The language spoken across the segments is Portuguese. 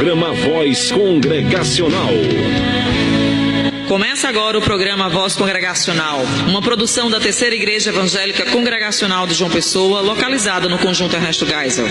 programa Voz Congregacional. Começa agora o programa Voz Congregacional, uma produção da Terceira Igreja Evangélica Congregacional de João Pessoa, localizada no Conjunto Ernesto Geisel.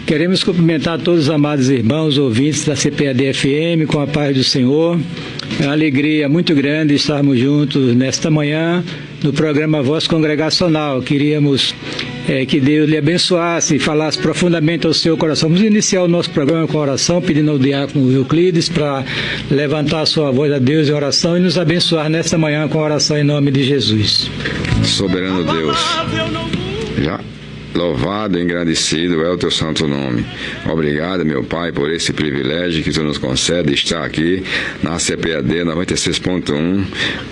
Queremos cumprimentar todos os amados irmãos ouvintes da CPAD-FM com a paz do Senhor. É uma alegria muito grande estarmos juntos nesta manhã no programa Voz Congregacional. Queríamos que Deus lhe abençoasse e falasse profundamente ao seu coração. Vamos iniciar o nosso programa com oração, pedindo ao diácono Euclides para levantar a sua voz a Deus em oração e nos abençoar nesta manhã com a oração em nome de Jesus. Soberano Deus, louvado e engrandecido é o teu santo nome. Obrigado, meu Pai, por esse privilégio que tu nos concede de estar aqui na CPAD 96.1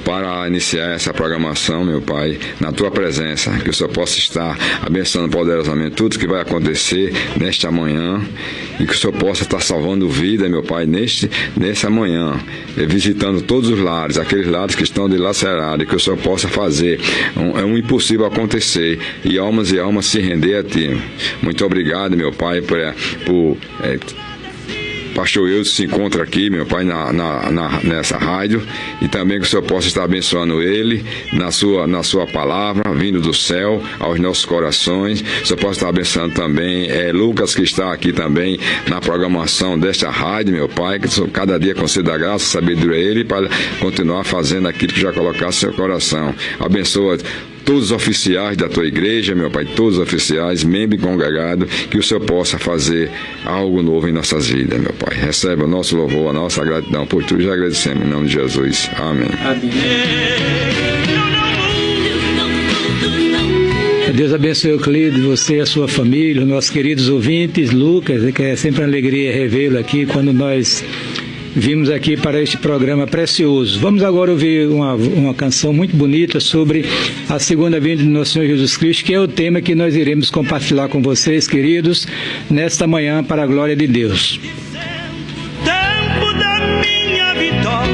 para iniciar essa programação, meu Pai, na tua presença, que o Senhor possa estar abençoando poderosamente tudo que vai acontecer nesta manhã e que o Senhor possa estar salvando vida, meu Pai, nessa manhã, visitando todos os lares, aqueles lares que estão dilacerados, que o Senhor possa fazer um impossível acontecer e almas se render a Ti. Muito obrigado, meu Pai, por Pastor Wilson se encontra aqui, meu Pai, nessa rádio, e também que o Senhor possa estar abençoando ele na sua palavra, vindo do céu aos nossos corações. O Senhor possa estar abençoando também Lucas, que está aqui também na programação desta rádio, meu Pai, que cada dia conceda graça, sabedoria a ele para continuar fazendo aquilo que já colocasse no seu coração. Abençoa todos os oficiais da tua igreja, meu Pai, todos os oficiais, membros congregados, que o Senhor possa fazer algo novo em nossas vidas, meu Pai. Recebe o nosso louvor, a nossa gratidão por tudo, já agradecemos em nome de Jesus. Amém. Amém. Deus abençoe, Euclides, você e a sua família, os nossos queridos ouvintes, Lucas, que é sempre uma alegria revê-lo aqui quando nós vimos aqui para este programa precioso. Vamos agora ouvir uma canção muito bonita sobre a segunda vinda de nosso Senhor Jesus Cristo, que é o tema que nós iremos compartilhar com vocês, queridos, nesta manhã, para a glória de Deus. Tempo da minha vitória,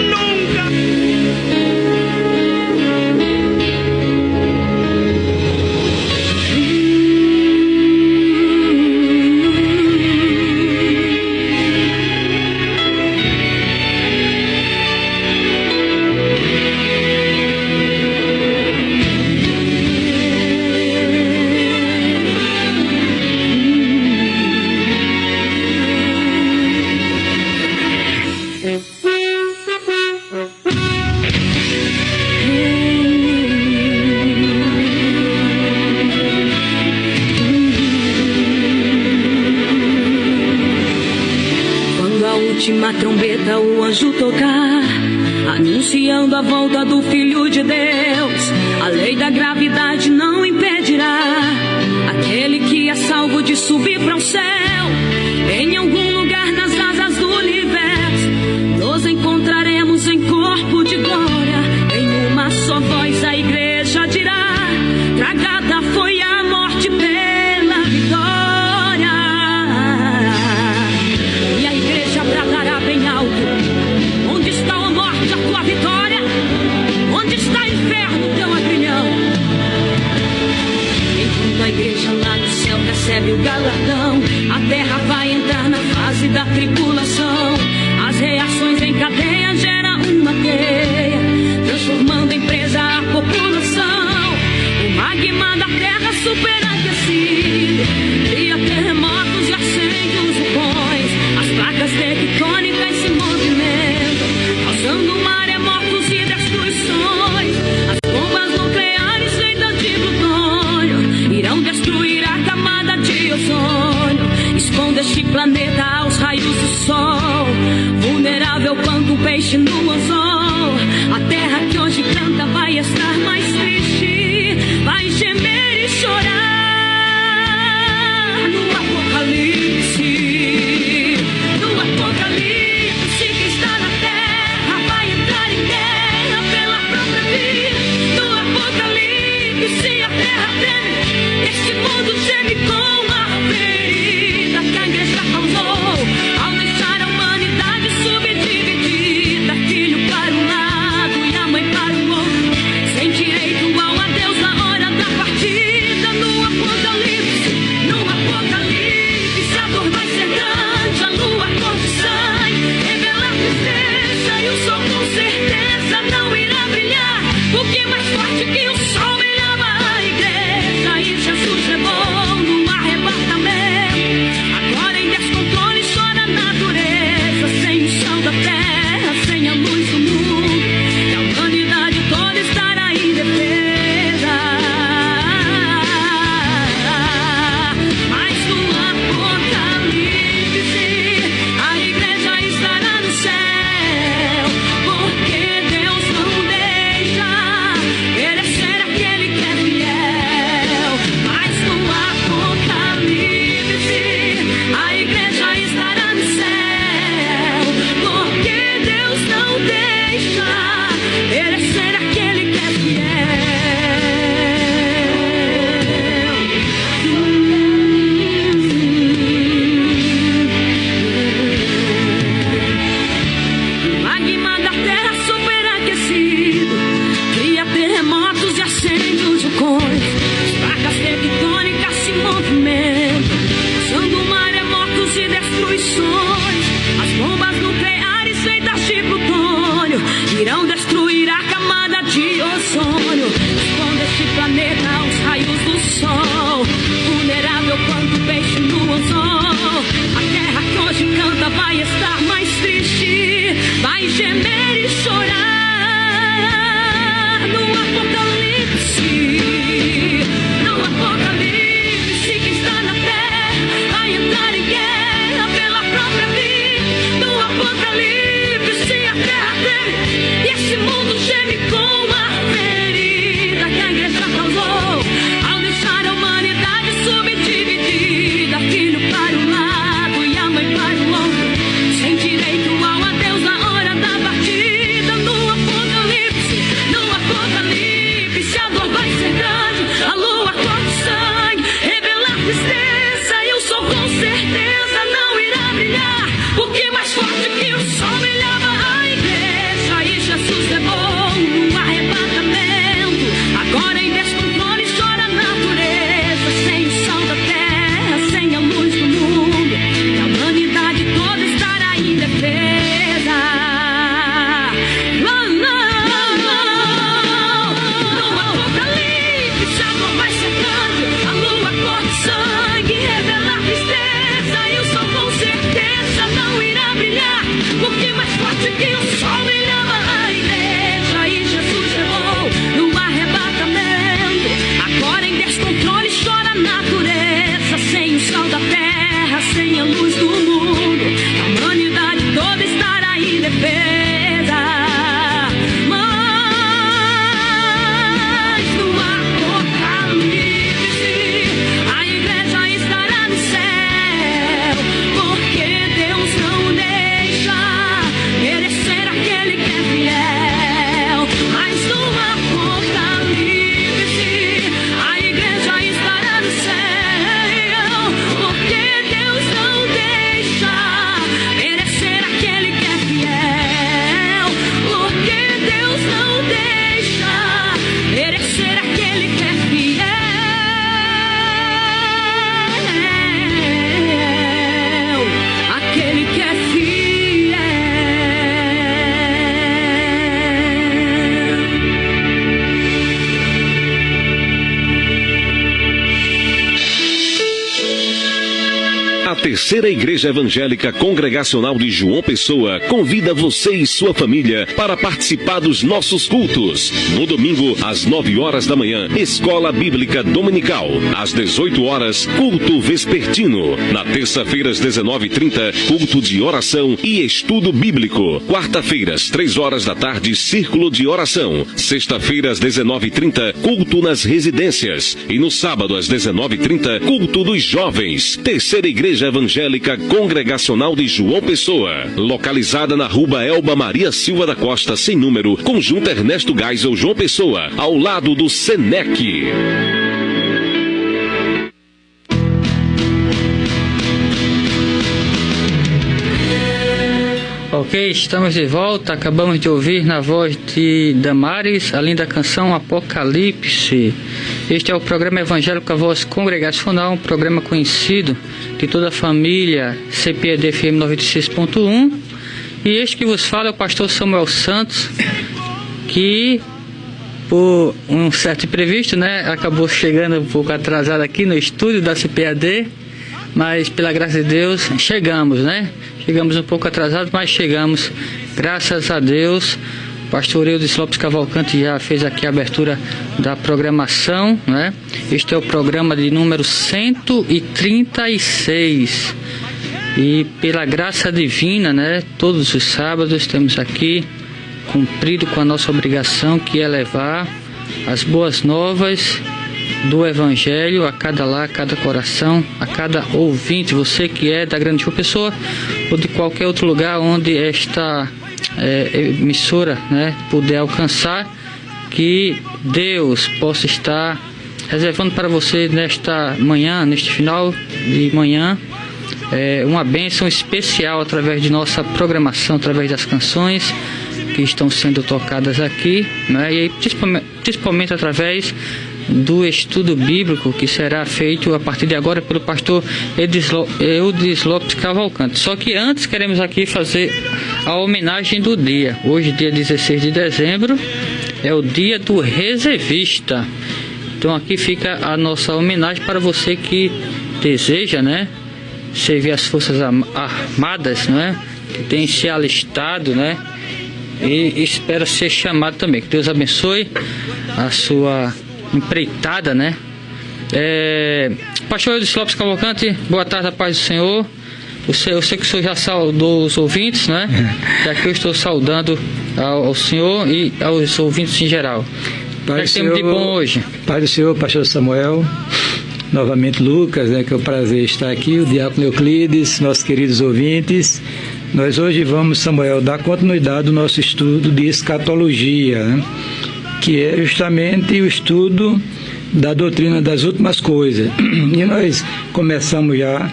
nunca. Última trombeta o anjo tocar, anunciando a volta do Filho de Deus. A lei da gravidade não impedirá aquele que é salvo de subir para o céu. Em algum lugar nas asas do universo nos encontraremos em corpo de glória. Em uma só voz a igreja dirá: tragada foi a morte pela vitória. E a igreja bradará bem alto: onde está a morte, a tua vitória? Onde está, inferno, teu agrilhão? Enquanto a igreja lá no céu recebe o galardão, a terra vai entrar na fase da tribulação. As reações em cadeia geram uma teia, transformando em presa a população. O magma da terra superaquecido cria terremotos e acende os vulcões. As placas tectônicas se movimentam, causando maremotos e destruições. As bombas nucleares feitas de plutônio irão destruir a camada de ozônio. Expondo este planeta aos raios do sol, vulnerável quanto um peixe no anzol. A terra que hoje canta vai estar mais triste, não destruirá a camada de ozônio. Esconda este planeta aos raios do sol, vulnerável quanto peixe no anzol. A terra que hoje canta vai estar mais triste, vai gemer e chorar no apocalipse. No apocalipse, quem está na terra vai entrar em guerra pela própria vida. No apocalipse, a terra treme e este mundo geme com a ferida que a igreja causou ao deixar a humanidade subdividida, filho para um lado e a mãe para o outro, sem direito ao adeus na hora da partida. No apocalipse, a dor vai ser grande, a lua cor de sangue, revelar tristeza, e o sol com certeza não irá brilhar, porque mais forte que o sol brilhava a igreja, e Jesus levou no arrebatamento. Agora em descontrole chora a natureza, sem o sal da terra, sem a luz do mundo, e a humanidade toda estará indefesa. No apocalipse, a dor vai ser grande, a lua cor de sangue, revelar tristeza, e o sol com certeza não irá brilhar, porque mais forte que o sol brilhava a igreja, e Jesus levou no arrebatamento. Agora em descontrole chora a natureza, sem o sal da terra, sem a luz do mundo, a humanidade toda estará indefesa. Mas no apocalipse, a igreja estará no céu, porque Deus não deixa perecer aquele que é fiel. Mas no apocalipse, a igreja estará no céu, porque Deus não deixa perecer aquele que é fiel. Porque Deus não deixa perecer aquele que é fiel. Aquele que é fiel. A Terceira Igreja Evangélica Congregacional de João Pessoa convida você e sua família para participar dos nossos cultos. No domingo, às 9 horas da manhã, Escola Bíblica Dominical. Às 18 horas, culto vespertino. Na terça-feira, às 19h30, culto de oração e estudo bíblico. Quarta-feira, às 3 horas da tarde, círculo de oração. Sexta-feira, às 19h30, culto nas residências. E no sábado, às 19h30, culto dos jovens. Terceira Igreja Evangélica Congregacional de João Pessoa, localizada na Rua Elba Maria Silva da Costa, sem número, Conjunto Ernesto Geisel, João Pessoa, ao lado do Senec. Ok, estamos de volta. Acabamos de ouvir na voz de Damares a linda canção Apocalipse. Este é o programa evangélico A Voz Congregacional, um programa conhecido de toda a família CPAD FM 96.1. E este que vos fala é o pastor Samuel Santos, que por um certo imprevisto, acabou chegando um pouco atrasado aqui no estúdio da CPAD, mas pela graça de Deus chegamos, Chegamos um pouco atrasados, mas chegamos, graças a Deus. O pastor Eudes Lopes Cavalcante já fez aqui a abertura da programação, Este é o programa de número 136. E pela graça divina, todos os sábados temos aqui cumprido com a nossa obrigação, que é levar as boas novas do Evangelho a cada lar, a cada coração, a cada ouvinte, você que é da Grande João Pessoa ou de qualquer outro lugar onde esta emissora puder alcançar, que Deus possa estar reservando para você nesta manhã, neste final de manhã, uma bênção especial através de nossa programação, através das canções que estão sendo tocadas aqui, e principalmente através do estudo bíblico que será feito a partir de agora pelo pastor Eudes Lopes Cavalcante. Só que antes queremos aqui fazer a homenagem do dia. Hoje, dia 16 de dezembro, é o dia do reservista. Então aqui fica a nossa homenagem para você que deseja, né, servir as Forças Armadas, né, que tem se alistado, né, e espera ser chamado também. Que Deus abençoe a sua empreitada, né. Pastor Eudes Lopes Cavalcante, boa tarde, a paz do Senhor. Eu sei que o senhor já saudou os ouvintes, né? Já que eu estou saudando ao senhor e aos ouvintes em geral. O que temos de bom hoje? Pai do Senhor, pastor Samuel, novamente Lucas, né, que é um prazer estar aqui, o diácono Euclides, nossos queridos ouvintes. Nós hoje vamos, Samuel, dar continuidade ao nosso estudo de escatologia, né, que é justamente o estudo da doutrina das últimas coisas. E nós começamos já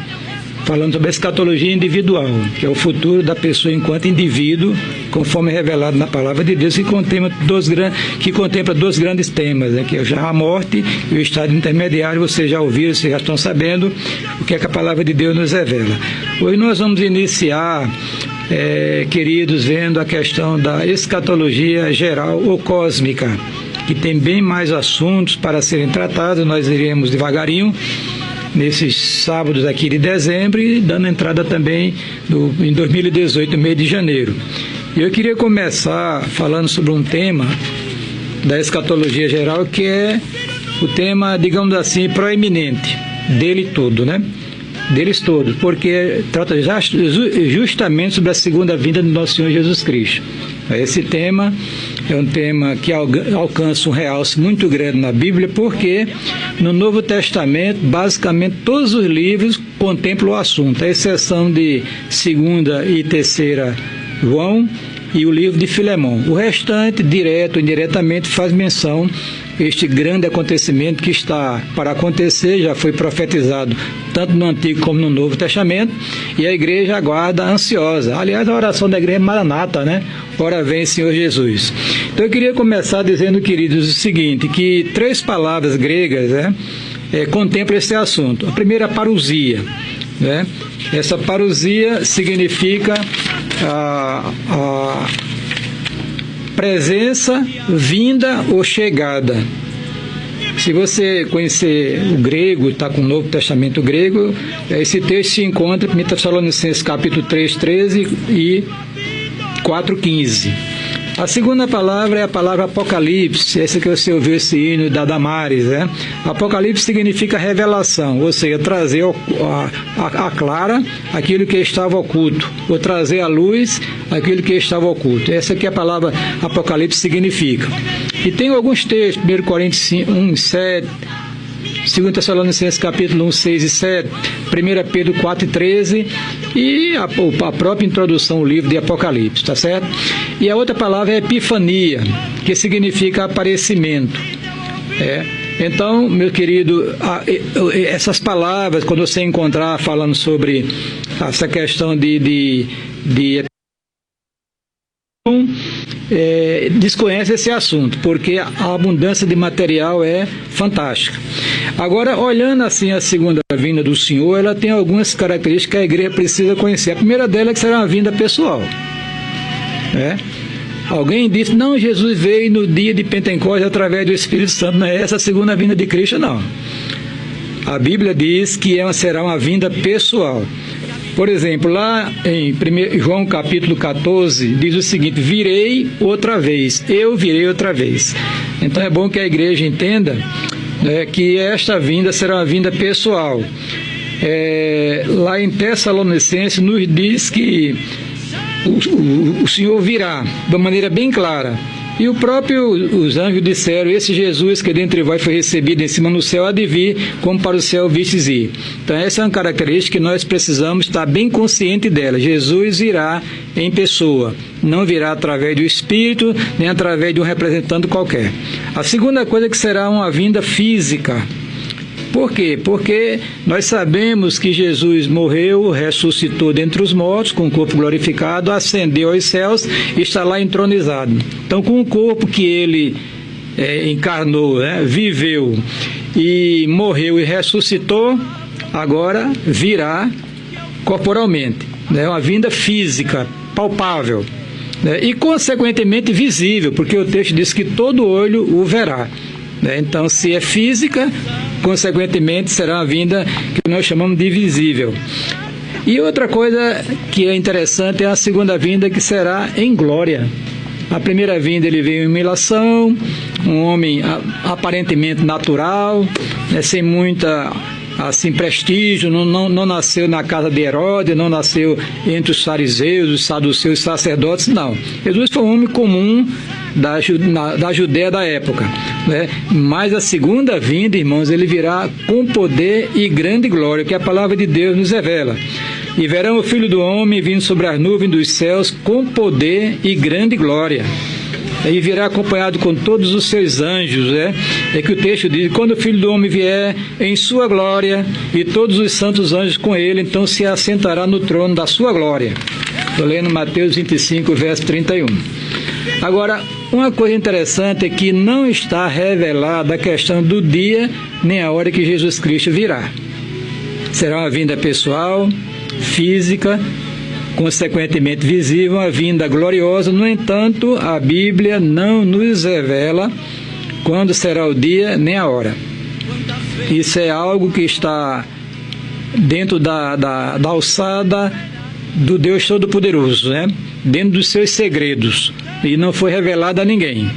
falando sobre a escatologia individual, que é o futuro da pessoa enquanto indivíduo, conforme revelado na palavra de Deus, que contempla dois grandes temas, né, que é já a morte e o estado intermediário. Vocês já ouviram, vocês já estão sabendo o que é que a palavra de Deus nos revela. Hoje nós vamos iniciar, queridos, vendo a questão da escatologia geral ou cósmica, que tem bem mais assuntos para serem tratados. Nós iremos devagarinho nesses sábados aqui de dezembro e dando entrada também em 2018, mês de janeiro. E eu queria começar falando sobre um tema da escatologia geral, que é o tema, digamos assim, proeminente dele todo, né? Deles todos, porque trata justamente sobre a segunda vinda do nosso Senhor Jesus Cristo. Esse tema é um tema que alcança um realce muito grande na Bíblia, porque no Novo Testamento, basicamente, todos os livros contemplam o assunto, à exceção de 2ª e 3ª João e o livro de Filemão. O restante, direto ou indiretamente, faz menção a este grande acontecimento que está para acontecer, já foi profetizado tanto no Antigo como no Novo Testamento, e a igreja aguarda ansiosa. Aliás, a oração da igreja é Maranata, né? Ora vem, Senhor Jesus. Então eu queria começar dizendo, queridos, o seguinte, que 3 palavras gregas, né, contemplam esse assunto. A primeira, parousia, né? Essa parousia significa a presença, vinda ou chegada. Se você conhecer o grego, está com o Novo Testamento grego, esse texto se encontra em 1 Tessalonicenses capítulo 3, 13 e 4, 15. A segunda palavra é a palavra Apocalipse, essa que você ouviu esse hino da Damares, né? Apocalipse significa revelação, ou seja, trazer a clara aquilo que estava oculto, ou trazer à luz aquilo que estava oculto. Essa que a palavra Apocalipse significa. E tem alguns textos, 1 Coríntios 1, 7, 2 Tessalonicenses capítulo 1, 6 e 7, 1 Pedro 4 e 13 e a própria introdução ao livro de Apocalipse, tá certo? E a outra palavra é epifania, que significa aparecimento. Então, meu querido, essas palavras, quando você encontrar falando sobre essa questão de desconhece esse assunto, porque a abundância de material é fantástica. Agora, olhando assim a segunda vinda do Senhor, ela tem algumas características que a igreja precisa conhecer. A primeira dela é que será uma vinda pessoal. Alguém disse, não, Jesus veio no dia de Pentecostes através do Espírito Santo. Não é essa a segunda vinda de Cristo, não. A Bíblia diz que será uma vinda pessoal. Por exemplo, lá em 1 João capítulo 14, diz o seguinte, virei outra vez, eu virei outra vez. Então é bom que a igreja entenda, que esta vinda será uma vinda pessoal. Lá em Tessalonicenses nos diz que o Senhor virá de uma maneira bem clara. E os anjos disseram, esse Jesus que dentre vós foi recebido em cima no céu, há de vir, como para o céu vistes ir. Então essa é uma característica que nós precisamos estar bem consciente dela. Jesus virá em pessoa, não virá através do Espírito, nem através de um representante qualquer. A segunda coisa é que será uma vinda física. Por quê? Porque nós sabemos que Jesus morreu, ressuscitou dentre os mortos, com o corpo glorificado, ascendeu aos céus e está lá entronizado. Então, com o corpo que ele encarnou, né, viveu e morreu e ressuscitou, agora virá corporalmente, né, uma vinda física, palpável, né, e consequentemente visível, porque o texto diz que todo olho o verá, né. Então, se é física, consequentemente será uma vinda que nós chamamos de visível. E outra coisa que é interessante é a segunda vinda, que será em glória. A primeira vinda ele veio em humilhação, um homem aparentemente natural, né, sem muita assim prestígio, não nasceu na casa de Herodes, não nasceu entre os fariseus, os saduceus, os sacerdotes, não. Jesus foi um homem comum da Judéia da época, né? Mas a segunda vinda, irmãos, ele virá com poder e grande glória, que a palavra de Deus nos revela. E verão o Filho do Homem vindo sobre as nuvens dos céus com poder e grande glória. E virá acompanhado com todos os seus anjos, né? É que o texto diz: quando o Filho do Homem vier em sua glória e todos os santos anjos com ele, então se assentará no trono da sua glória. Estou lendo Mateus 25, verso 31. Agora, uma coisa interessante é que não está revelada a questão do dia nem a hora que Jesus Cristo virá. Será uma vinda pessoal, física, consequentemente visível, uma vinda gloriosa. No entanto, a Bíblia não nos revela quando será o dia nem a hora. Isso é algo que está dentro da alçada do Deus Todo-Poderoso, né? Dentro dos seus segredos, e não foi revelado a ninguém.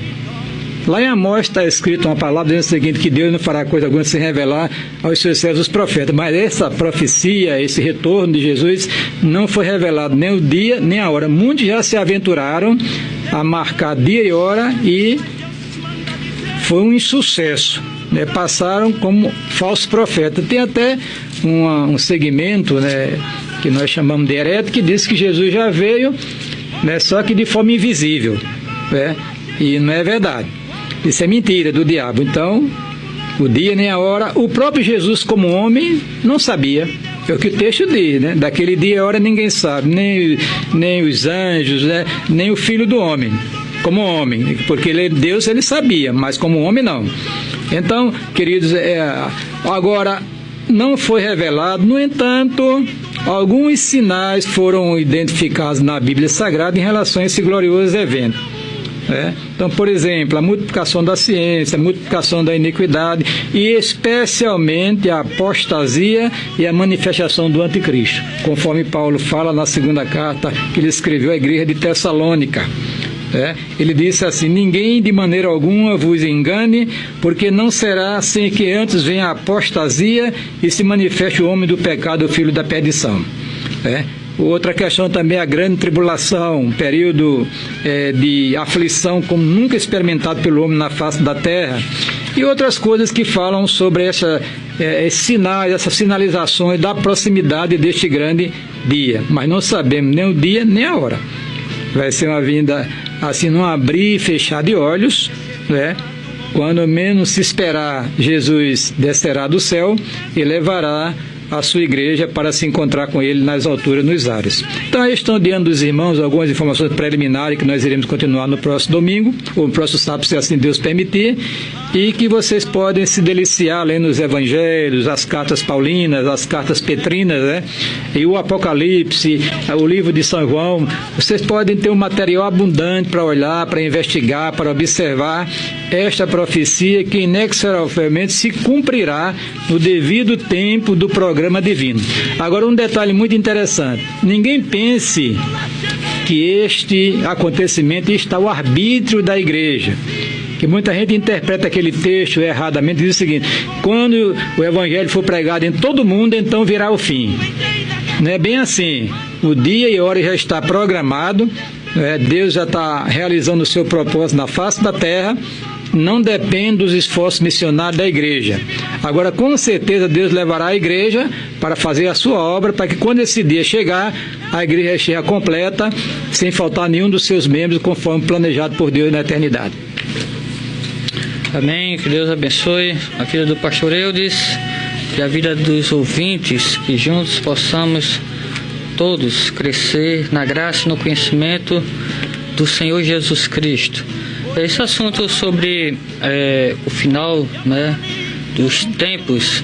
Lá em Amós está escrito uma palavra dizendo o seguinte, que Deus não fará coisa alguma sem revelar aos seus servos os profetas. Mas essa profecia, esse retorno de Jesus, não foi revelado nem o dia nem a hora. Muitos já se aventuraram a marcar dia e hora e foi um insucesso, né? Passaram como falsos profetas. Tem até um segmento, né, que nós chamamos de herético, que diz que Jesus já veio, né, só que de forma invisível, né? E não é verdade. Isso é mentira do diabo. Então, o dia nem a hora, o próprio Jesus como homem não sabia. É o que o texto diz, né? Daquele dia e hora ninguém sabe, nem os anjos, né? Nem o Filho do Homem, como homem, porque ele é Deus, ele sabia, mas como homem não. Então, queridos, agora não foi revelado, no entanto, alguns sinais foram identificados na Bíblia Sagrada em relação a esse glorioso evento. Então, por exemplo, a multiplicação da ciência, a multiplicação da iniquidade e especialmente a apostasia e a manifestação do anticristo, conforme Paulo fala na segunda carta que ele escreveu à igreja de Tessalônica. Ele disse assim: ninguém de maneira alguma vos engane, porque não será sem que antes venha a apostasia e se manifeste o homem do pecado, o filho da perdição. Outra questão também é a grande tribulação, um período de aflição como nunca experimentado pelo homem na face da terra, e outras coisas que falam sobre esses sinais, essas sinalizações da proximidade deste grande dia, mas não sabemos nem o dia nem a hora. Vai ser uma vinda assim, num abrir e fechar de olhos, né? Quando menos se esperar, Jesus descerá do céu e levará a sua igreja para se encontrar com ele nas alturas, nos ares. Então, aí estão diante dos irmãos algumas informações preliminares que nós iremos continuar no próximo domingo, ou no próximo sábado, se assim Deus permitir, e que vocês podem se deliciar lendo os evangelhos, as cartas paulinas, as cartas petrinas, né? E o Apocalipse, o livro de São João. Vocês podem ter um material abundante para olhar, para investigar, para observar esta profecia que inexoravelmente se cumprirá no devido tempo do programa divino. Agora, um detalhe muito interessante: ninguém pense que este acontecimento está ao arbítrio da igreja, que muita gente interpreta aquele texto erradamente, diz o seguinte: quando o evangelho for pregado em todo mundo, então virá o fim. Não é bem assim. O dia e hora já está programado, Deus já está realizando o seu propósito na face da terra. Não depende dos esforços missionários da igreja. Agora, com certeza, Deus levará a igreja para fazer a sua obra, para que quando esse dia chegar, a igreja esteja completa, sem faltar nenhum dos seus membros, conforme planejado por Deus na eternidade. Amém. Que Deus abençoe a vida do pastor Eudes e a vida dos ouvintes, que juntos possamos todos crescer na graça e no conhecimento do Senhor Jesus Cristo. Esse assunto sobre o final, né, dos tempos,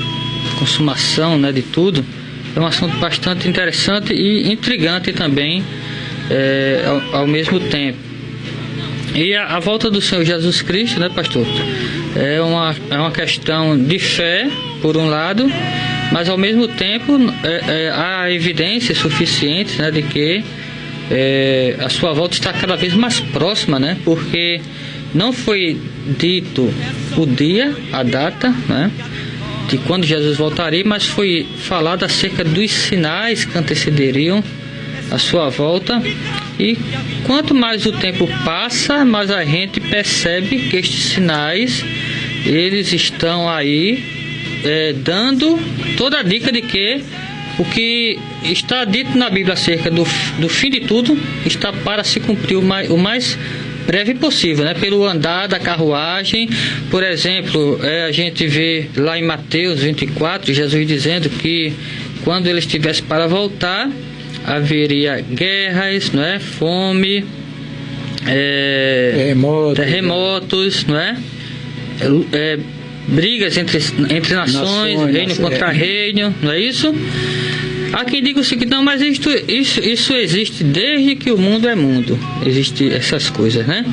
consumação, né, de tudo, é um assunto bastante interessante e intrigante também, ao mesmo tempo. E a volta do Senhor Jesus Cristo, né, pastor, é uma questão de fé, por um lado, mas ao mesmo tempo há evidências suficientes, né, de que a sua volta está cada vez mais próxima, né, porque não foi dito o dia, a data, né, de quando Jesus voltaria, mas foi falado acerca dos sinais que antecederiam a sua volta. E quanto mais o tempo passa, mais a gente percebe que estes sinais, eles estão aí dando toda a dica de que o que está dito na Bíblia acerca do fim de tudo está para se cumprir o mais breve possível, né? Pelo andar da carruagem. Por exemplo, a gente vê lá em Mateus 24, Jesus dizendo que quando ele estivesse para voltar, haveria guerras, não é? Fome, terremotos, não é? Brigas entre nações, reino contra reino, não é isso? Há quem diga o seguinte: não, mas isso existe desde que o mundo é mundo, existe essas coisas, né?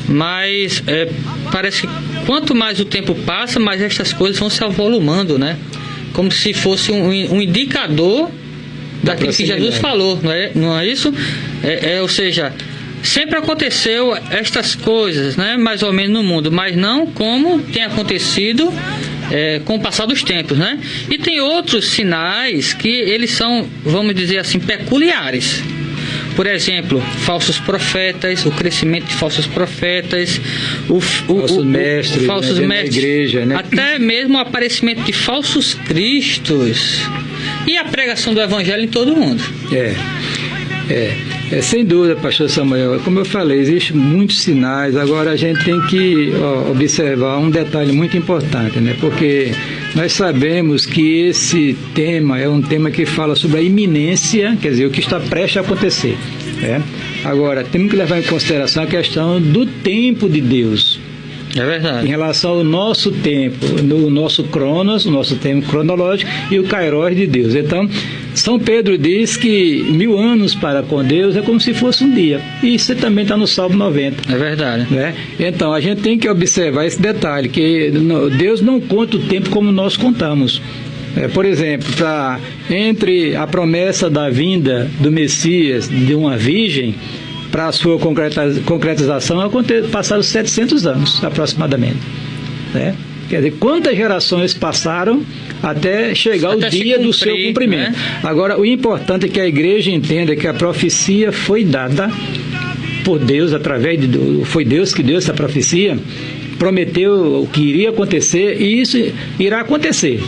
Mas parece que quanto mais o tempo passa, mais estas coisas vão se avolumando, né? Como se fosse um indicador daquilo que Jesus falou, não é isso? Ou seja, sempre aconteceu estas coisas, né? Mais ou menos no mundo, mas não como tem acontecido com o passar dos tempos, né? E tem outros sinais que eles são, vamos dizer assim, peculiares. Por exemplo, falsos profetas, o crescimento de falsos profetas, falsos mestres, igreja, né? Até mesmo o aparecimento de falsos cristos e a pregação do evangelho em todo o mundo. Sem dúvida, pastor Samuel, como eu falei, existem muitos sinais. Agora a gente tem que observar um detalhe muito importante, né? Porque nós sabemos que esse tema é um tema que fala sobre a iminência, quer dizer, o que está prestes a acontecer, né? Agora, temos que levar em consideração a questão do tempo de Deus. É verdade. Em relação ao nosso tempo, no nosso cronos, o nosso tempo cronológico e o kairos de Deus. Então, São Pedro diz que 1000 anos para com Deus é como se fosse um dia. E isso também está no Salmo 90. É verdade. Né? Então, a gente tem que observar esse detalhe, que Deus não conta o tempo como nós contamos. Por exemplo, entre a promessa da vinda do Messias de uma virgem para a sua concretização, passaram 700 anos, aproximadamente. Né? Quer dizer, quantas gerações passaram até chegar o dia do seu cumprimento. Né? Agora, o importante é que a igreja entenda que a profecia foi dada por Deus, foi Deus que deu essa profecia, prometeu o que iria acontecer, e isso irá acontecer.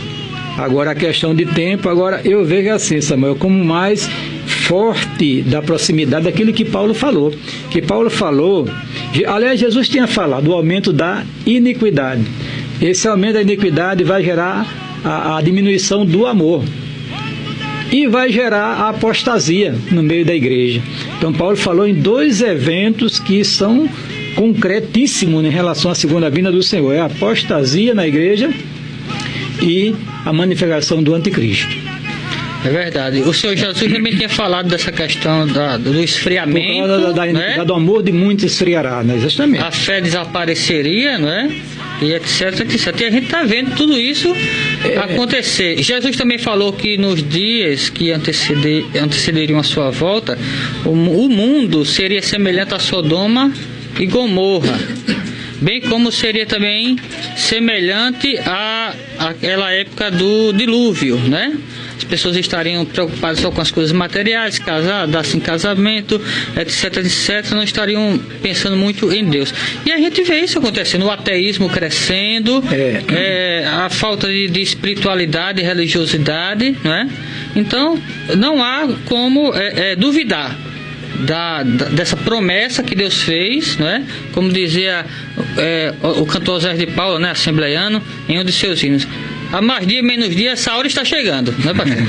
Agora, a questão de tempo, agora eu vejo assim, Samuel, como mais forte da proximidade daquilo que Paulo falou. Que Paulo falou, aliás, Jesus tinha falado do aumento da iniquidade. Esse aumento da iniquidade vai gerar a diminuição do amor e vai gerar a apostasia no meio da igreja. Então Paulo falou em 2 eventos que são concretíssimos em relação à segunda vinda do Senhor: é a apostasia na igreja e a manifestação do anticristo. É verdade. O Senhor Jesus também tinha falado dessa questão do esfriamento, né? Do amor de muitos esfriará, né? Exatamente. A fé desapareceria, não é? E etc, etc. E a gente está vendo tudo isso acontecer. Jesus também falou que nos dias que antecederiam a sua volta, o mundo seria semelhante a Sodoma e Gomorra, bem como seria também semelhante àquela época do dilúvio, né? As pessoas estariam preocupadas só com as coisas materiais, casar, dar-se em casamento, etc, etc, não estariam pensando muito em Deus. E a gente vê isso acontecendo, o ateísmo crescendo, a falta de espiritualidade e religiosidade, né? Então, não há como duvidar dessa promessa que Deus fez, né? Como dizia o cantor Zé de Paula, né, assembleiano, em um de seus hinos: a mais dia, menos dia, essa hora está chegando, né, pastor?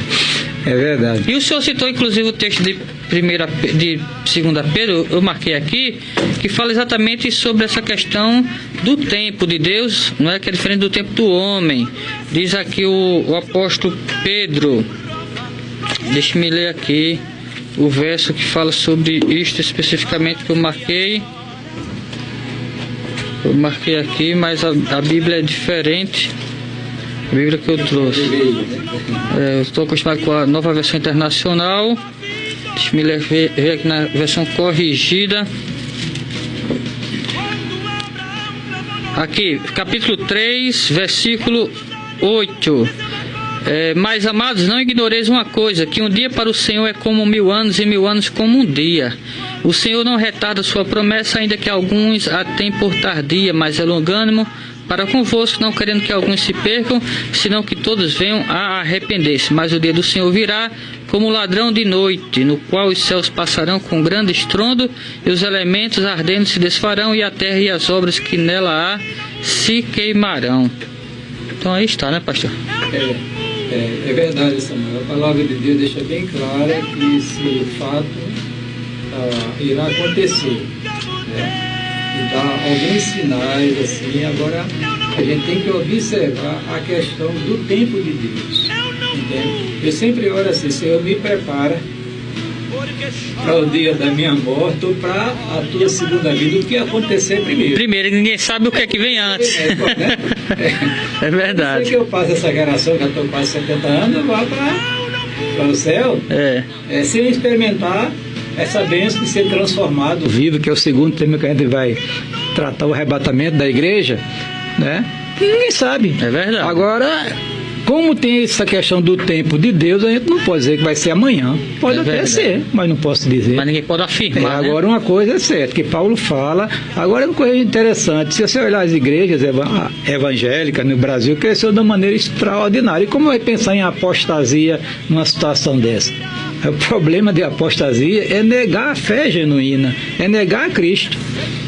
É verdade. E o senhor citou inclusive o texto de 2 Pedro, eu marquei aqui, que fala exatamente sobre essa questão do tempo de Deus, não é, que é diferente do tempo do homem. Diz aqui o apóstolo Pedro, deixe-me ler aqui o verso que fala sobre isto especificamente, que eu marquei aqui, mas a Bíblia é diferente. A Bíblia que eu trouxe, eu estou acostumado com a Nova Versão Internacional. Deixa-me ver aqui na versão corrigida. Aqui, capítulo 3, versículo 8. Mas, amados, não ignoreis uma coisa, que um dia para o Senhor é como 1000 anos, e 1000 anos como um dia. O Senhor não retarda sua promessa, ainda que alguns a têm por tardia, mas é longânimo para convosco, não querendo que alguns se percam, senão que todos venham a arrepender-se. Mas o dia do Senhor virá como ladrão de noite, no qual os céus passarão com grande estrondo, e os elementos ardendo se desfarão, e a terra e as obras que nela há se queimarão. Então aí está, né, pastor? É verdade, Samuel. A palavra de Deus deixa bem clara que esse fato irá acontecer, né? E dá alguns sinais assim. Agora a gente tem que observar a questão do tempo de Deus, entende? Eu sempre oro assim: Senhor, me prepara para o dia da minha morte ou para a tua segunda vida, o que acontecer primeiro, ninguém sabe o que é que vem antes. É verdade. Se eu passo essa geração, que eu estou quase 70 anos, eu vou para o céu, sem experimentar essa bênção de ser transformado vivo, que é o segundo tema que a gente vai tratar, o arrebatamento da igreja, né? Ninguém sabe. É verdade. Agora, como tem essa questão do tempo de Deus, a gente não pode dizer que vai ser amanhã. Pode até ser, mas não posso dizer. Mas ninguém pode afirmar, né? Agora, uma coisa é certa, que Paulo fala. Agora, uma coisa interessante: se você olhar as igrejas evangélicas no Brasil, cresceu de uma maneira extraordinária. E como vai pensar em apostasia numa situação dessa? O problema de apostasia é negar a fé genuína, é negar a Cristo.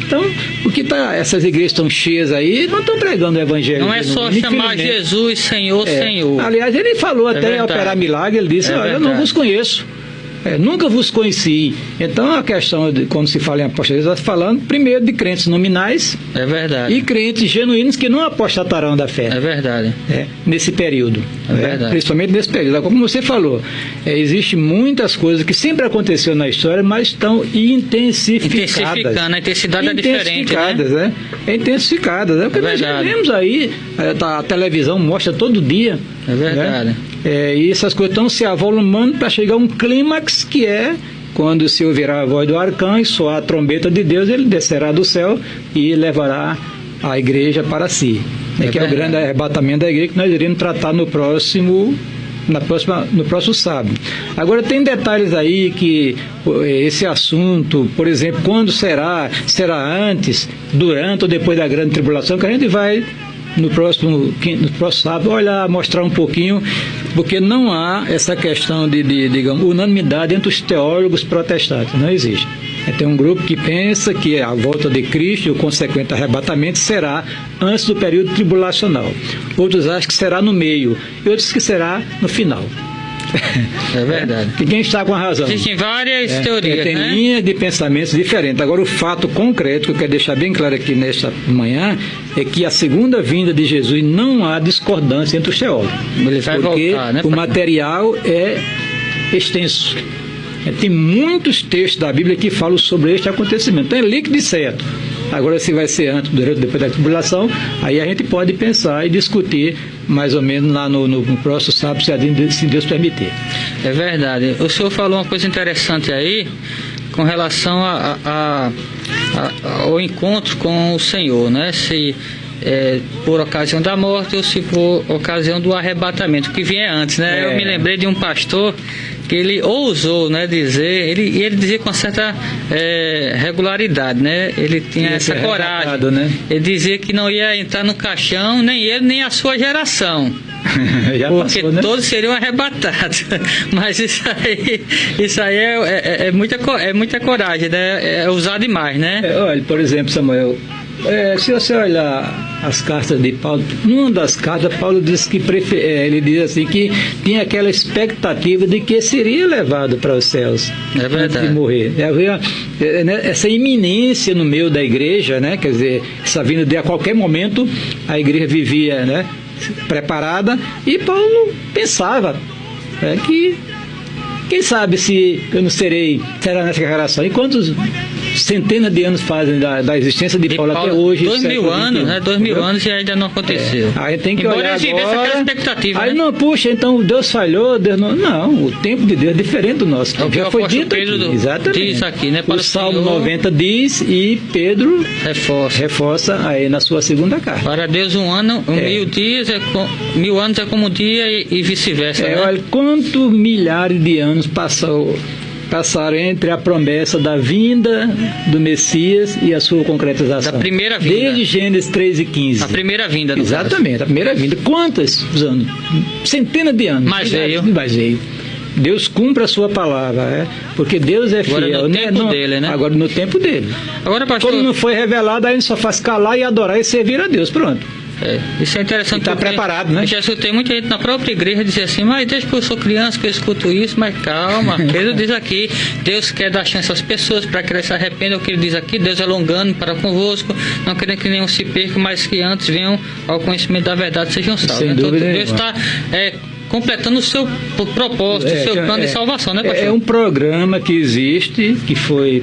Então, o que essas igrejas estão cheias aí, não estão pregando o evangelho. Não é só chamar Jesus Senhor, Senhor. Aliás, ele falou até operar milagre, ele disse: olha, eu não vos conheço. Nunca vos conheci. Então, a questão de quando se fala em apostasia, está falando primeiro de crentes nominais, é verdade, e crentes genuínos que não apostatarão da fé. É verdade. Nesse período. É verdade. Principalmente nesse período. Como você falou, existem muitas coisas que sempre aconteceram na história, mas estão intensificadas. Intensificando, a intensidade é diferente, né? Intensificadas. Porque nós já vemos aí, a televisão mostra todo dia. É verdade. Né? E essas coisas estão se avolumando para chegar a um clímax, que é quando se ouvirá a voz do arcanjo e soar a trombeta de Deus, ele descerá do céu e levará a igreja para si. Que é o grande arrebatamento da igreja, que nós iremos tratar no próximo sábado. Agora, tem detalhes aí que esse assunto, por exemplo, quando será antes, durante ou depois da grande tribulação, que a gente vai no próximo sábado mostrar um pouquinho, porque não há essa questão de digamos, unanimidade entre os teólogos protestantes, não existe. Tem um grupo que pensa que a volta de Cristo e o consequente arrebatamento será antes do período tribulacional. Outros acham que será no meio, e outros que será no final. É verdade. E quem está com a razão? Existem várias teorias, tem linhas de pensamentos diferentes. Agora, o fato concreto que eu quero deixar bem claro aqui nesta manhã é que a segunda vinda de Jesus não há discordância entre os teólogos. Ele vai porque voltar, né? O material é extenso. Tem muitos textos da Bíblia que falam sobre este acontecimento. Então é líquido e certo. Agora, se vai ser antes, durante ou depois da tribulação, aí a gente pode pensar e discutir mais ou menos lá no próximo sábado, se Deus permitir. É verdade. O senhor falou uma coisa interessante aí com relação ao encontro com o Senhor, né? Se por ocasião da morte ou se por ocasião do arrebatamento, que vier antes, né? Eu me lembrei de um pastor que ele ousou, né, dizer, ele dizia com certa regularidade, né? Ele tinha essa coragem, né? Ele dizia que não ia entrar no caixão, nem ele, nem a sua geração. Porque passou, né? Todos seriam arrebatados. Mas isso aí é muita coragem, né? É usar demais, né? Olha, por exemplo, Samuel, Se você olhar as cartas de Paulo, numa das cartas, Paulo diz que ele diz assim que tinha aquela expectativa de que seria levado para os céus antes de morrer. Essa iminência no meio da igreja, né? Quer dizer, essa vinda de a qualquer momento a igreja vivia, né, preparada, e Paulo pensava que quem sabe se eu não será nessa geração. E quantos centenas de anos fazem da existência de Paulo até hoje? 2000 anos, né? 2000 anos e ainda não aconteceu. Aí tem que olhar agora. Aquela expectativa, aí né? não, puxa, então Deus falhou, Deus não. Não, o tempo de Deus é diferente do nosso tempo. Já foi dito aqui. Exatamente. Diz aqui, né? O Salmo 90 diz e Pedro reforça aí na sua segunda carta. Para Deus 1000 anos é como um dia e vice-versa. Né? Olha, quantos milhares de anos passaram entre a promessa da vinda do Messias e a sua concretização. Da primeira vinda. Desde Gênesis 3 e 15. A primeira vinda, no Exatamente, caso. A primeira vinda. Quantos anos? Centenas de anos. Mas veio. Deus cumpre a sua palavra, porque Deus é agora fiel. No tempo dele, né? Agora no tempo dele. Agora, pastor, como não foi revelado, aí a gente só faz calar e adorar e servir a Deus. Pronto. Isso é interessante. Está preparado, né? Eu já escutei muita gente na própria igreja dizer assim, mas desde que eu sou criança que eu escuto isso, mas calma. Pedro diz aqui, Deus quer dar chance às pessoas para que elas se arrependam. O que ele diz aqui, Deus é longano para convosco, não querendo que nenhum se perca, mas que antes venham ao conhecimento da verdade, sejam salvos. Então Deus está completando o seu propósito, o seu plano de salvação, né, pastor? É um programa que existe, que foi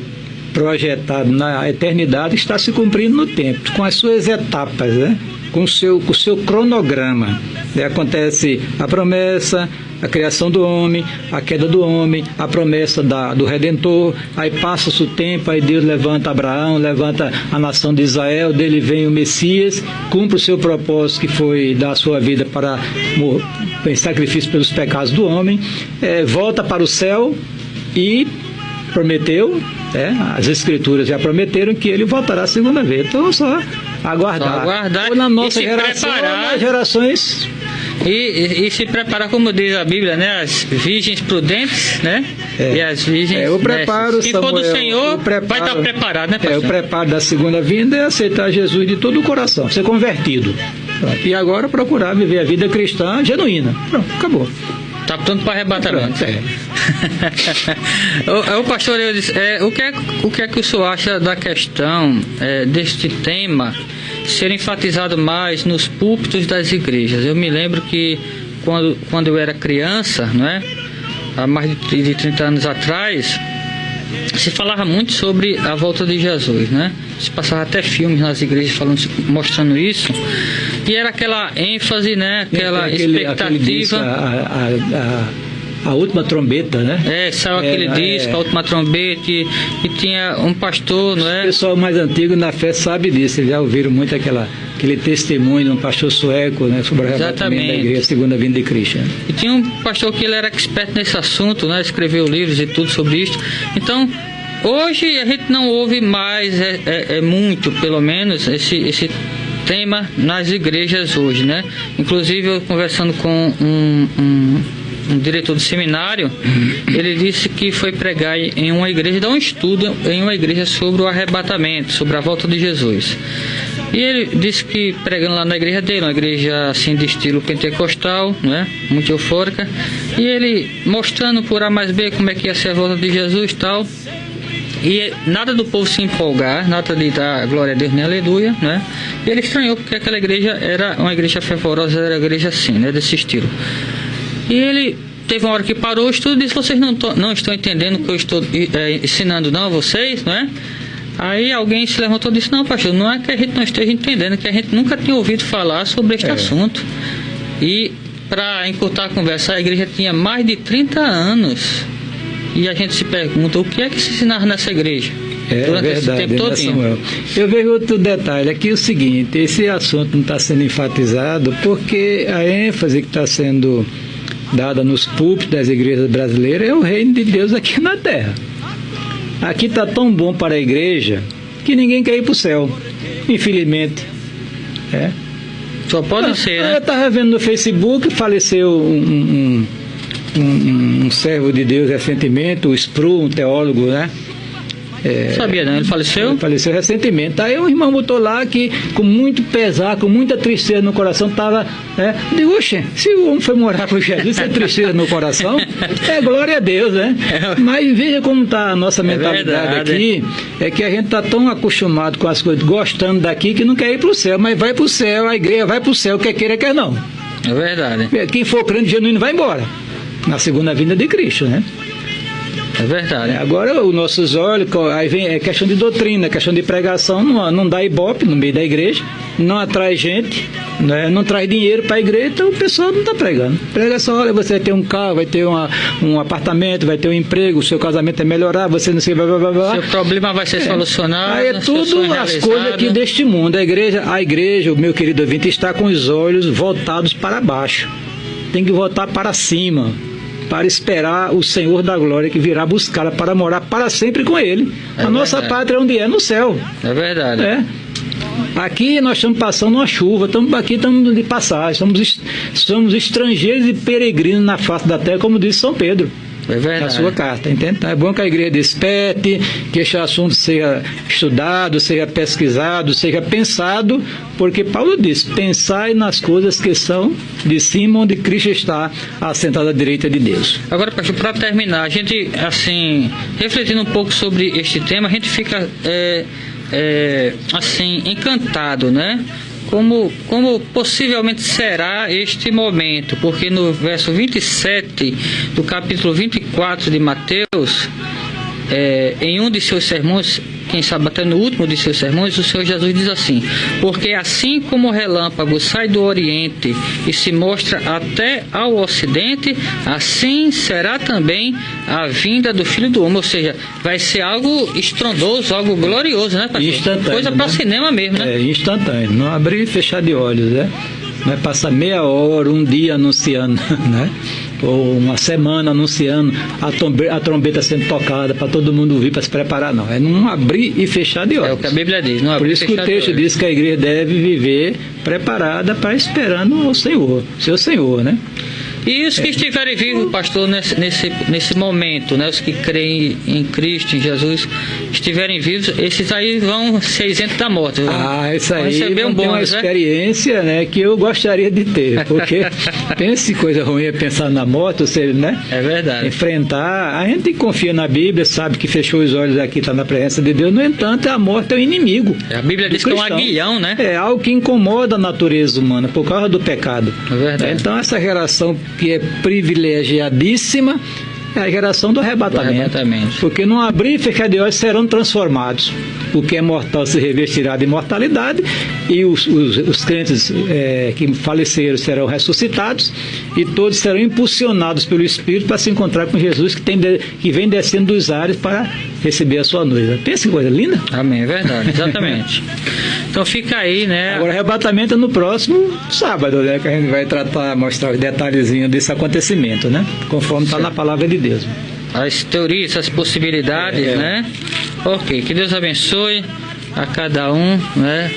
projetado na eternidade, está se cumprindo no tempo, com as suas etapas, né? Com o seu cronograma. Acontece a promessa, a criação do homem, a queda do homem, a promessa do Redentor, aí passa-se o tempo, aí Deus levanta Abraão, levanta a nação de Israel, dele vem o Messias, cumpre o seu propósito, que foi dar a sua vida para em sacrifício pelos pecados do homem, volta para o céu e prometeu, as Escrituras já prometeram que ele voltará a segunda vez. Então só aguardar. Ou na nossa geração, nas gerações. E se preparar, como diz a Bíblia, né? As virgens prudentes, né? E as virgens. O preparo, quem for do Senhor vai estar preparado, né, pastor? O preparo da segunda vinda é aceitar Jesus de todo o coração, ser convertido. Pronto. E agora procurar viver a vida cristã genuína. Pronto, acabou. Está pronto para arrebatamento. O pastor, eu disse, o que é que o senhor acha da questão deste tema ser enfatizado mais nos púlpitos das igrejas? Eu me lembro que quando eu era criança, não é? Há mais de 30 anos atrás, se falava muito sobre a volta de Jesus, né? Se passava até filmes nas igrejas mostrando isso, e era aquela ênfase, né? Aquela expectativa. A última trombeta, né? Saiu aquele disco, a última trombeta, e tinha um pastor, não é? O pessoal mais antigo na fé sabe disso, eles já ouviram muito aquele testemunho de um pastor sueco, né? Sobre o arrebatamento da igreja, a segunda vinda de Cristo. E tinha um pastor que ele era expert nesse assunto, né? Escreveu livros e tudo sobre isso. Então, hoje a gente não ouve mais, muito, pelo menos, esse tema nas igrejas hoje, né? Inclusive, eu conversando com um diretor do seminário, ele disse que foi pregar em uma igreja, dar um estudo em uma igreja sobre o arrebatamento, sobre a volta de Jesus. E ele disse que pregando lá na igreja dele, uma igreja assim de estilo pentecostal, né, muito eufórica, e ele mostrando por A mais B como é que ia ser a volta de Jesus e tal. E nada do povo se empolgar, nada de dar glória a Deus nem aleluia, né? E ele estranhou porque aquela igreja era uma igreja fervorosa, era uma igreja assim, né, desse estilo. E ele teve uma hora que parou o estudo e disse: vocês não estão entendendo o que eu estou ensinando, não, vocês, não é? Aí alguém se levantou e disse: não, pastor, não é que a gente não esteja entendendo, que a gente nunca tinha ouvido falar sobre este assunto. E para encurtar a conversa, a igreja tinha mais de 30 anos. E a gente se pergunta, o que é que se ensinava nessa igreja? Durante esse tempo todo? Eu vejo outro detalhe aqui, o seguinte: esse assunto não está sendo enfatizado porque a ênfase que está sendo dada nos púlpitos das igrejas brasileiras é o reino de Deus aqui na terra. Aqui está tão bom para a igreja que ninguém quer ir para o céu, infelizmente. Só pode ser, né? Eu estava vendo no Facebook, faleceu um servo de Deus recentemente, o Spru, um teólogo, né? Sabia não, ele faleceu? Ele faleceu recentemente. Aí um irmão botou lá que, com muito pesar, com muita tristeza no coração, estava... digo, oxe, se o homem foi morar com Jesus, sem tristeza no coração, glória a Deus, né? Mas veja como está a nossa mentalidade aqui, é que a gente está tão acostumado com as coisas, gostando daqui, que não quer ir para o céu, mas vai para o céu, a igreja vai para o céu, quer queira, quer não. É verdade. Quem for crente genuíno vai embora, na segunda vinda de Cristo, né? É verdade. Agora, os nossos olhos, aí vem questão de doutrina, questão de pregação, não dá ibope no meio da igreja, não atrai gente, né? Não traz dinheiro para a igreja, então o pessoal não está pregando. Prega só, olha, você vai ter um carro, vai ter um apartamento, vai ter um emprego, o seu casamento é melhorar, você não sei, blá, blá, blá, blá. Seu problema vai ser solucionado. Aí é tudo as coisas aqui deste mundo. A igreja, o meu querido ouvinte, está com os olhos voltados para baixo. Tem que voltar para cima, para esperar o Senhor da glória que virá buscá-la para morar para sempre com Ele. A nossa pátria onde é? No céu. É verdade. Aqui nós estamos passando uma chuva, estamos de passagem, somos estrangeiros e peregrinos na face da terra, como disse São Pedro. É verdade. Na sua carta, entende? Então é bom que a igreja desperte, que este assunto seja estudado, seja pesquisado, seja pensado, porque Paulo diz, pensai nas coisas que são de cima, onde Cristo está assentado à direita de Deus. Agora, pastor, para terminar, a gente, assim, refletindo um pouco sobre este tema, a gente fica, assim, encantado, né? Como possivelmente será este momento, porque no verso 27 do capítulo 24 de Mateus, em um de seus sermões, quem sabe até no último de seus sermões, o Senhor Jesus diz assim: porque assim como o relâmpago sai do oriente e se mostra até ao ocidente, assim será também a vinda do Filho do Homem. Ou seja, vai ser algo estrondoso, algo glorioso, né, pastor? Instantâneo, coisa para cinema mesmo, né? Instantâneo, não abrir e fechar de olhos, né? Não é passar meia hora, um dia anunciando, né? Ou uma semana anunciando a trombeta sendo tocada para todo mundo ouvir, para se preparar, não. É não abrir e fechar de olhos. É o que a Bíblia diz, não abrir. Por isso que o texto diz que a igreja deve viver preparada para esperando o Senhor, seu Senhor, né? E os que estiverem vivos, pastor, nesse momento, né? Os que creem em Cristo, em Jesus, estiverem vivos, esses aí vão ser isentos da morte. Isso aí receber um bônus, uma experiência, né, que eu gostaria de ter, porque pense coisa ruim é pensar na morte, ou seja, né? É verdade. Enfrentar, a gente confia na Bíblia, sabe que fechou os olhos aqui, está na presença de Deus, no entanto, a morte é o inimigo. A Bíblia diz que é um aguilhão, né? É algo que incomoda a natureza humana, por causa do pecado. É verdade. Então, essa geração que é privilegiadíssima é a geração do arrebatamento. Porque não abrir e fechar de olhos serão transformados. O que é mortal se revestirá de imortalidade, e os crentes que faleceram serão ressuscitados, e todos serão impulsionados pelo Espírito para se encontrar com Jesus, que vem descendo dos ares para receber a sua noiva. Pensa que coisa linda. Amém, é verdade, exatamente. Então fica aí, né? Agora, arrebatamento é no próximo sábado, né? Que a gente vai mostrar os detalhezinhos desse acontecimento, né? Conforme está na palavra de Deus. As teorias, as possibilidades, né? Ok, que Deus abençoe a cada um, né?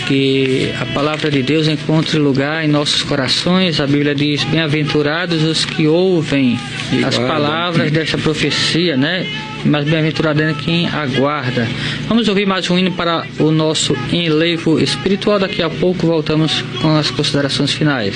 Que a palavra de Deus encontre lugar em nossos corações. A Bíblia diz: bem-aventurados os que ouvem as palavras desta profecia, né? Mas bem-aventurado é quem aguarda. Vamos ouvir mais um hino para o nosso enlevo espiritual. Daqui a pouco voltamos com as considerações finais.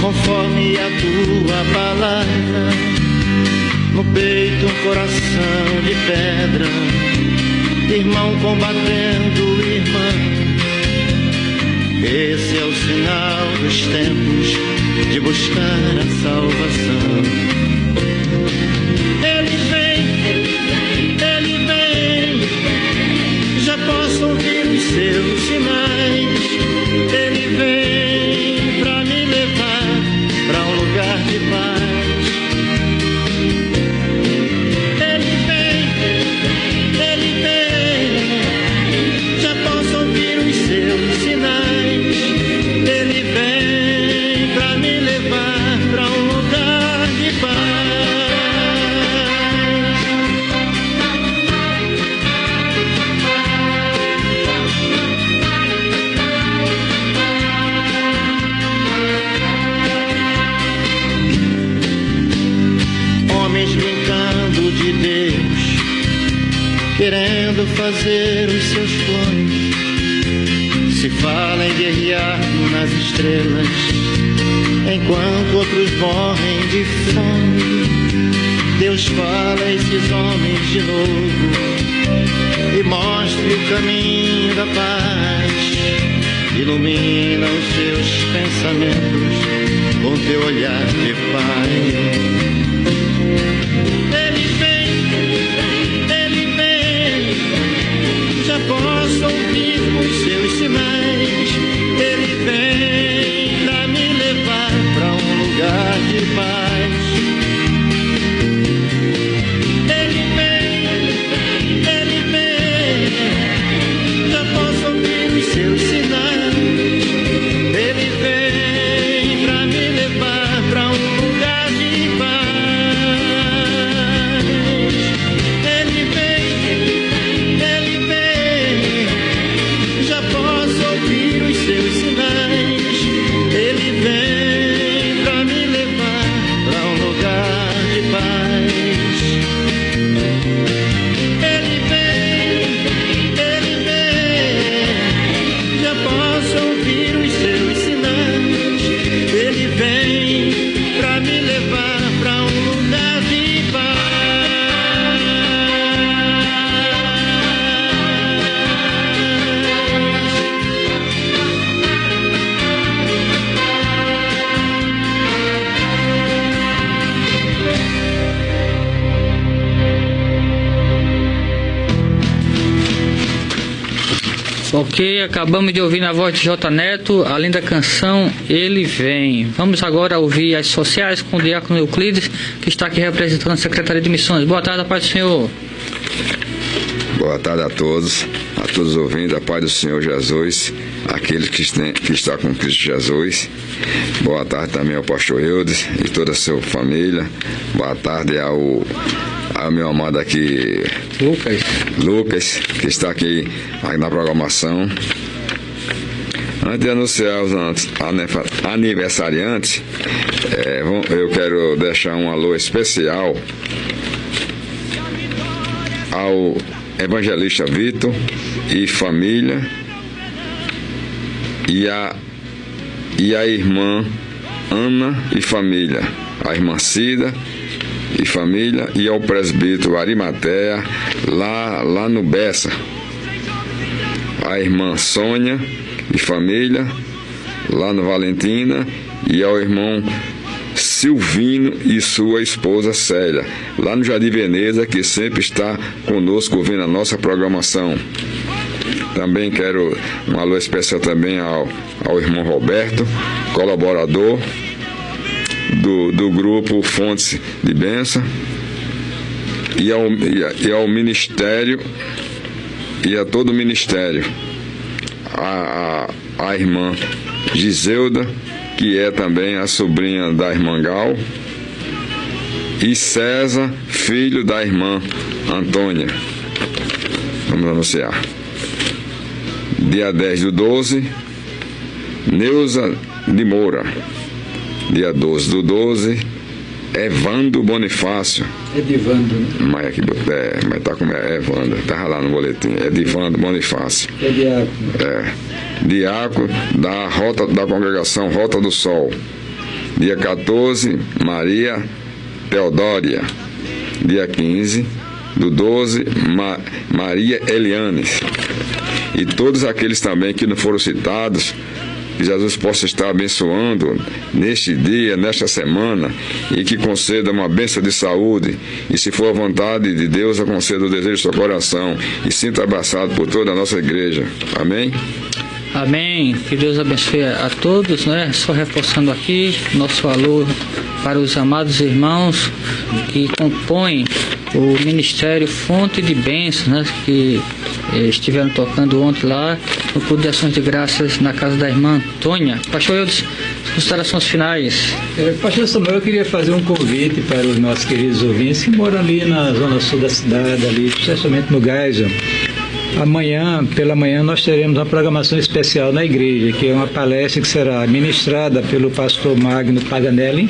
Conforme a tua palavra, no peito um coração de pedra, irmão combatendo irmã. Esse é o sinal dos tempos de buscar a salvação. Ele vem, querendo fazer os seus planos. Se fala em guerrear nas estrelas, enquanto outros morrem de fome. Deus fala a esses homens de novo e mostre o caminho da paz. Ilumina os seus pensamentos com teu olhar de Pai. Ele vem, já posso ouvir os seus sinais. Ele vem pra me levar pra um lugar de paz. Ele vem, já posso ouvir os seus sinais. Ele vem pra me levar pra um lugar de paz. Ele vem, já posso ouvir os seus sinais. Ele vem pra me levar pra um lugar de paz. Ele vem, já posso ouvir os seus sinais. Ele vem pra me levar pra um lugar de paz. Ok, acabamos de ouvir na voz de J. Neto a linda canção Ele Vem. Vamos agora ouvir as sociais com o Diácono Euclides, que está aqui representando a Secretaria de Missões. Boa tarde, a paz do Senhor. Boa tarde a todos os ouvintes, a paz do Senhor Jesus, aqueles que estão com Cristo Jesus. Boa tarde também ao pastor Eudes e toda a sua família. Boa tarde ao meu amado aqui, Lucas, que está aqui na programação. Antes de anunciar os aniversariantes, eu quero deixar um alô especial ao evangelista Vitor e família, e a irmã Ana e família, a irmã Cida e família, e ao presbítero Arimateia lá no Bessa, a irmã Sônia e família lá no Valentina, e ao irmão Silvino e sua esposa Célia lá no Jardim Veneza, que sempre está conosco ouvindo a nossa programação. Também quero um alô especial também ao irmão Roberto, colaborador do grupo Fontes de Bênção, e ao ministério, e a todo o ministério, a irmã Giselda, que é também a sobrinha da irmã Gal, e César, filho da irmã Antônia. Vamos anunciar. Dia 10/12, Neuza de Moura. Dia 12/12, Evandro Bonifácio. Edivando, né? Mas tá como é Evandro, tá lá no boletim. Edivando Bonifácio. É diácono. Diácono da congregação Rota do Sol. Dia 14, Maria Teodória. Dia 15/12, Maria Eliane. E todos aqueles também que não foram citados, que Jesus possa estar abençoando neste dia, nesta semana, e que conceda uma bênção de saúde, e se for a vontade de Deus, conceda o desejo do seu coração, e sinta abraçado por toda a nossa igreja. Amém? Amém. Que Deus abençoe a todos, né? Só reforçando aqui nosso alô para os amados irmãos que compõem o Ministério Fonte de Bênçãos, né? Que estiveram tocando ontem lá no culto de ações de graças na casa da irmã Antônia. Pastor Eudes, considerações finais. Pastor Samuel, eu queria fazer um convite para os nossos queridos ouvintes que moram ali na zona sul da cidade, ali, especialmente no Geisel. Pela manhã, nós teremos uma programação especial na igreja, que é uma palestra que será ministrada pelo pastor Magno Paganelli,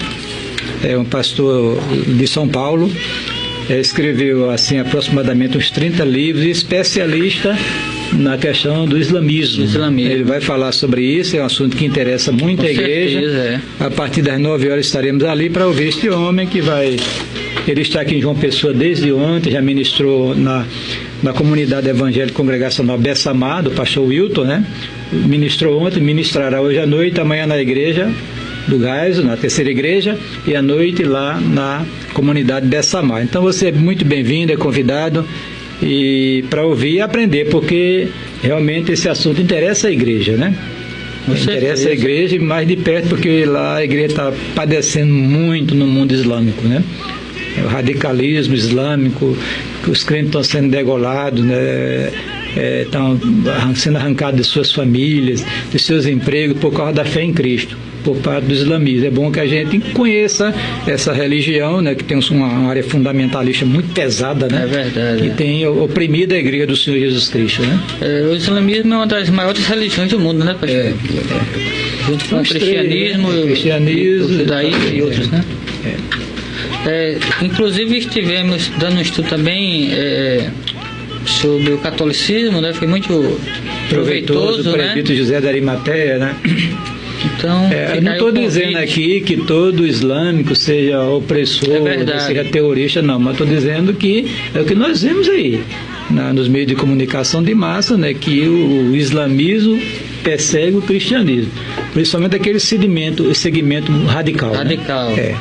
um pastor de São Paulo, escreveu assim aproximadamente uns 30 livros, e especialista na questão do islamismo. Ele vai falar sobre isso, é um assunto que interessa muito a igreja. Certeza, A partir das 9 horas estaremos ali para ouvir este homem que vai... Ele está aqui em João Pessoa desde ontem, já ministrou na comunidade evangélica congregacional Bessamá, do pastor Wilton, né? Ministrou ontem, ministrará hoje à noite, amanhã na igreja do Gás, na terceira igreja, e à noite lá na comunidade Bessamá. Então você é muito bem-vindo, é convidado e para ouvir e aprender, porque realmente esse assunto interessa a igreja, né? Interessa a igreja mais de perto, porque lá a igreja está padecendo muito no mundo islâmico, né? O radicalismo islâmico, que os crentes estão sendo degolados, né? Estão sendo arrancados de suas famílias, de seus empregos, por causa da fé em Cristo, por parte do islamismo. É bom que a gente conheça essa religião, né, que tem uma área fundamentalista muito pesada, né? É verdade. Que tem oprimido a igreja do Senhor Jesus Cristo, né? O islamismo é uma das maiores religiões do mundo, né, pastor? Junto com o cristianismo, o judaísmo e outros, né? Inclusive estivemos dando um estudo também sobre o catolicismo, né? Foi muito proveitoso, o presbítero José da Arimateia, né? Então, eu não estou dizendo aqui que todo islâmico seja opressor, seja terrorista, não, mas estou dizendo que é o que nós vemos aí nos meios de comunicação de massa, né? Que o islamismo persegue o cristianismo, principalmente aquele segmento radical. Radical. Né?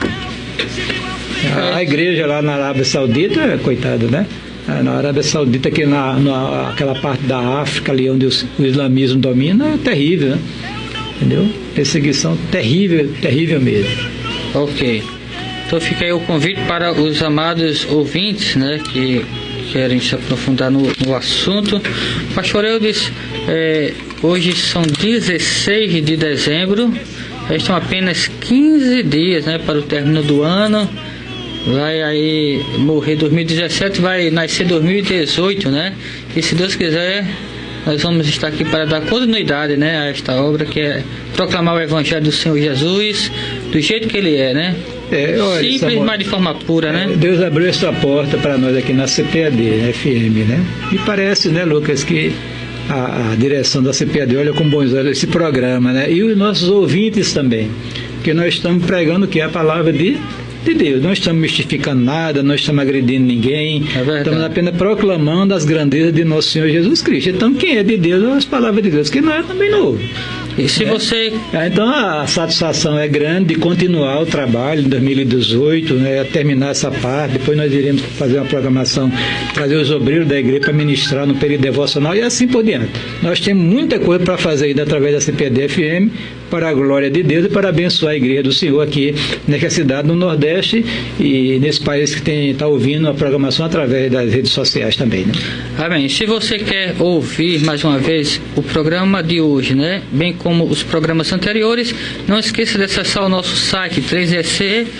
A igreja lá na Arábia Saudita, coitada, né? Na Arábia Saudita, que aquela parte da África ali onde o islamismo domina, é terrível, né? Entendeu? Perseguição terrível, terrível mesmo. Ok. Então fica aí o convite para os amados ouvintes, né, que querem se aprofundar no assunto. Pastor Eudes, hoje são 16 de dezembro, restam apenas 15 dias, né, para o término do ano. Vai aí morrer 2017, vai nascer 2018, né? E se Deus quiser, nós vamos estar aqui para dar continuidade, né, a esta obra, que é proclamar o Evangelho do Senhor Jesus do jeito que Ele é, né? Simples, mas de forma pura, né? Deus abriu essa porta para nós aqui na CPAD, né, FM, né? E parece, né, Lucas, que a direção da CPAD olha com bons olhos esse programa, né? E os nossos ouvintes também, que nós estamos pregando que é a palavra de Deus, não estamos mistificando nada, não estamos agredindo ninguém, estamos apenas proclamando as grandezas de nosso Senhor Jesus Cristo. Então, quem é de Deus, as palavras de Deus, que não é também novo. E se você... Então, a satisfação é grande de continuar o trabalho em 2018, né, terminar essa parte, depois nós iremos fazer uma programação, trazer os obreiros da igreja para ministrar no período devocional e assim por diante. Nós temos muita coisa para fazer ainda através da CPAD-FM, para a glória de Deus e para abençoar a igreja do Senhor aqui nessa cidade, no Nordeste e nesse país que está ouvindo a programação através das redes sociais também, né? Amém. Se você quer ouvir mais uma vez o programa de hoje, né, bem como os programas anteriores, não esqueça de acessar o nosso site 3ec.com.br,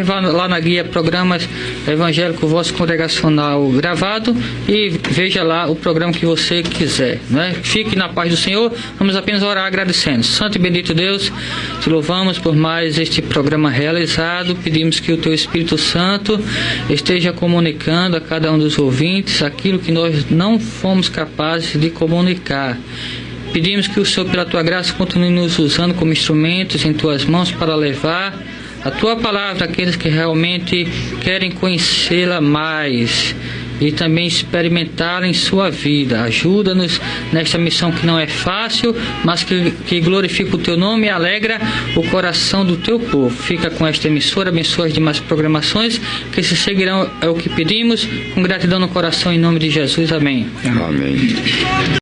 vá lá na guia Programas Evangélico Voz Congregacional gravado e veja lá o programa que você quiser, né? Fique na paz do Senhor. Vamos apenas orar agradecendo. Santo e bendito Deus, te louvamos por mais este programa realizado. Pedimos que o teu Espírito Santo esteja comunicando a cada um dos ouvintes aquilo que nós não fomos capazes de comunicar. Pedimos que o Senhor, pela tua graça, continue nos usando como instrumentos em tuas mãos para levar a tua palavra àqueles que realmente querem conhecê-la mais e também experimentá-la em sua vida. Ajuda-nos nesta missão que não é fácil, mas que glorifica o teu nome e alegra o coração do teu povo. Fica com esta emissora, abençoa as demais programações que se seguirão, é o que pedimos, com gratidão no coração, em nome de Jesus. Amém. Amém.